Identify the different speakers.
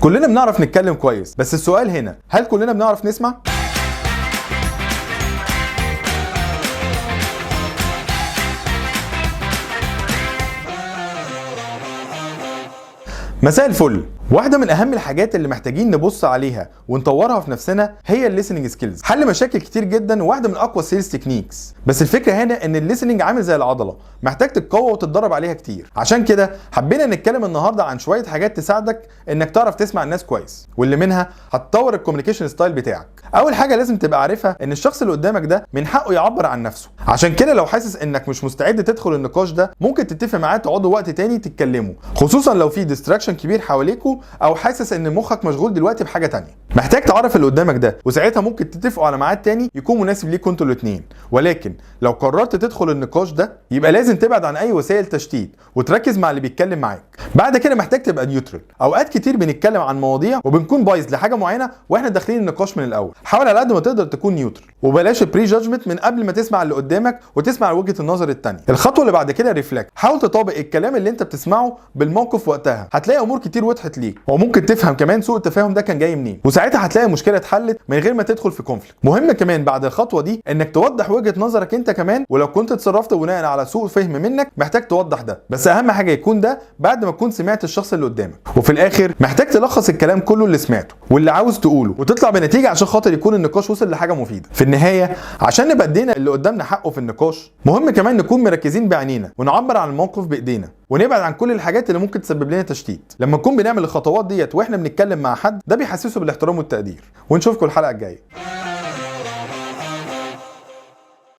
Speaker 1: كلنا بنعرف نتكلم كويس، بس السؤال هنا، هل كلنا بنعرف نسمع؟ مساء الفل. واحدة من أهم الحاجات اللي محتاجين نبص عليها ونطورها في نفسنا هي الليسننج سكيلز. حل مشاكل كتير جدا وواحدة من أقوى السيلز تكنيكس، بس الفكرة هنا إن الليسننج عامل زي العضلة، محتاج تتقوى وتتدرب عليها كتير. عشان كده حبينا نتكلم النهاردة عن شوية حاجات تساعدك إنك تعرف تسمع الناس كويس، واللي منها هتطور الكوميونيكيشن ستايل بتاعك. أول حاجة لازم تبقى عارفها إن الشخص اللي قدامك ده من حقه يعبر عن نفسه. عشان كده لو حاسس إنك مش مستعد تدخل النقاش ده، ممكن تتفق معاه تقعدوا وقت تاني تتكلموا، خصوصا لو في ديستراكشن كبير حواليكوا او حاسس ان مخك مشغول دلوقتي بحاجه تانية. محتاج تعرف اللي قدامك ده، وساعتها ممكن تتفقوا على ميعاد تاني يكون مناسب ليكوا انتوا الاثنين. ولكن لو قررت تدخل النقاش ده، يبقى لازم تبعد عن اي وسائل تشتيت وتركز مع اللي بيتكلم معاك. بعد كده محتاج تبقى نيوترال. اوقات كتير بنتكلم عن مواضيع وبنكون بايظ لحاجه معينه واحنا داخلين النقاش من الاول. حاول على قد ما تقدر تكون نيوترال، وبلاش بري جادجمنت من قبل ما تسمع اللي قدامك وتسمع وجهه النظر الثانيه. الخطوه اللي بعد كده ريفلكت. حاول تطابق الكلام اللي انت بتسمعه بالموقف وقتها، هتلاقي امور كتير وضحت ليك، وممكن تفهم كمان سوء التفاهم ده كان جاي منين، وساعتها هتلاقي المشكله اتحلت من غير ما تدخل في كونفليكت. مهم كمان بعد الخطوه دي انك توضح وجهه نظرك انت كمان، ولو كنت اتصرفت بناء على سوء فهم منك محتاج توضح ده، بس اهم حاجه يكون ده بعد ما تكون سمعت الشخص اللي قدامك. وفي الاخر محتاج تلخص الكلام كله اللي سمعته واللي عاوز تقوله وتطلع بنتيجه عشان خاطر يكون النقاش وصل لحاجه مفيده. في النهايه عشان نبقى ادينا اللي قدامنا حقه في النقاش، مهم كمان نكون مركزين بعينينا ونعبر عن الموقف بايدينا، ونبعد عن كل الحاجات اللي ممكن تسبب لنا تشتيت. لما نكون بنعمل الخطوات ديت واحنا بنتكلم مع حد، ده بيحسسه بالاحترام والتقدير. ونشوفكم الحلقه الجايه.